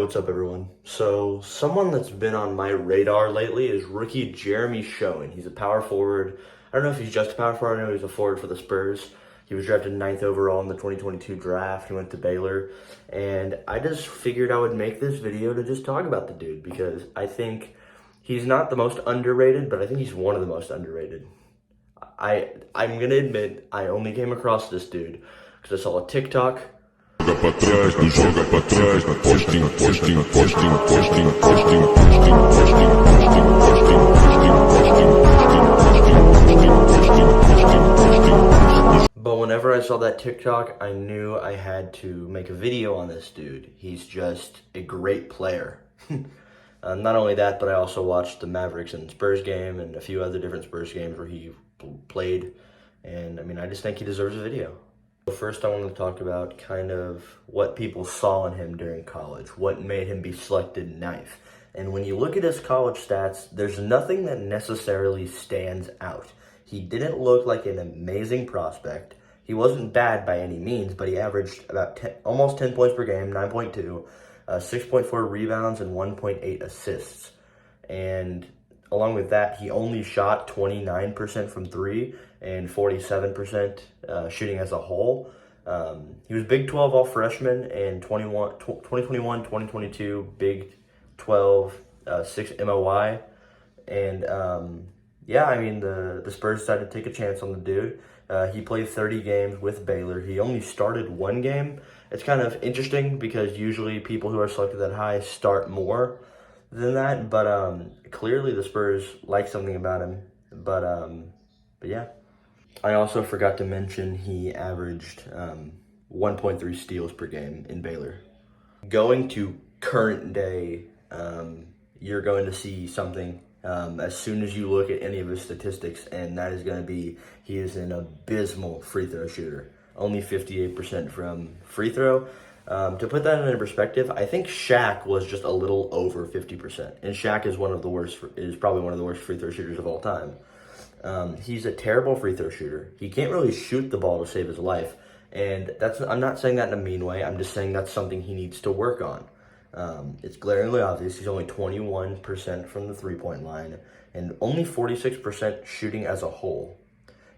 What's up, everyone? So, someone that's been on my radar lately is rookie Jeremy Schoen. He's a power forward. I don't know if he's just a power forward. I know he's a forward for the Spurs. He was drafted 9th overall in the 2022 draft. He went to Baylor. And I just figured I would make this video to just talk about the dude because I think he's not the most underrated, but I think he's one of the most underrated. I'm going to admit, I only came across this dude because I saw a TikTok. But whenever I saw that TikTok, I knew I had to make a video on this dude. He's just a great player. Not only that, but I also watched the Mavericks and Spurs game and a few other different Spurs games where he played. And I mean, I just think he deserves a video. First, I want to talk about kind of what people saw in him during college, what made him be selected 9th. And when you look at his college stats, there's nothing that necessarily stands out. He didn't look like an amazing prospect. He wasn't bad by any means, but he averaged about almost 10 points per game, 9.2, 6.4 rebounds, and 1.8 assists. And along with that, he only shot 29% from 3 and 47% shooting as a whole. He was Big 12 all-freshman and 2021, 2022 Big 12 6 MOI. And yeah, I mean, the Spurs decided to take a chance on the dude. He played 30 games with Baylor. He only started 1 game. It's kind of interesting because usually people who are selected that high start more than that, but clearly the Spurs like something about him. But yeah. I also forgot to mention he averaged 1.3 steals per game in Baylor. Going to current day, you're going to see something as soon as you look at any of his statistics, and that is going to be he is an abysmal free throw shooter. Only 58% from free throw. To put that into perspective, I think Shaq was just a little over 50%, and Shaq is probably one of the worst free throw shooters of all time. He's a terrible free throw shooter. He can't really shoot the ball to save his life, and I'm not saying that in a mean way. I'm just saying that's something he needs to work on. It's glaringly obvious. He's only 21% from the three-point line and only 46% shooting as a whole.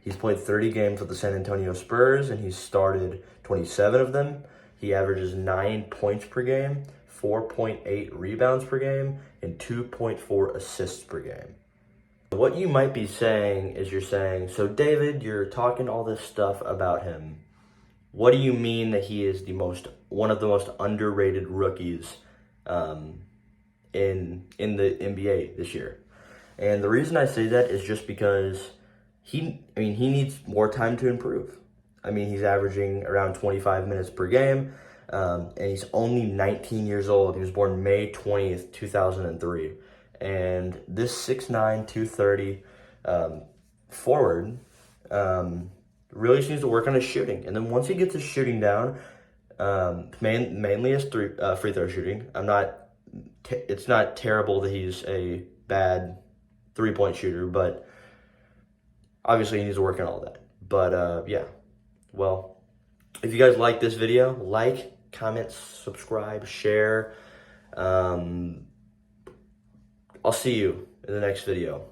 He's played 30 games with the San Antonio Spurs, and he's started 27 of them. He averages 9 points per game, 4.8 rebounds per game, and 2.4 assists per game. What you might be saying is you're saying, so David, you're talking all this stuff about him. What do you mean that he is one of the most underrated rookies in the NBA this year? And the reason I say that is just because he needs more time to improve. I mean, he's averaging around 25 minutes per game, and he's only 19 years old. He was born May 20th, 2003. And this 6'9", 230 forward really just needs to work on his shooting. And then once he gets his shooting down, mainly his free throw shooting. It's not terrible that he's a bad three-point shooter, but obviously he needs to work on all that. But yeah, well, if you guys like this video, like, comment, subscribe, share. I'll see you in the next video.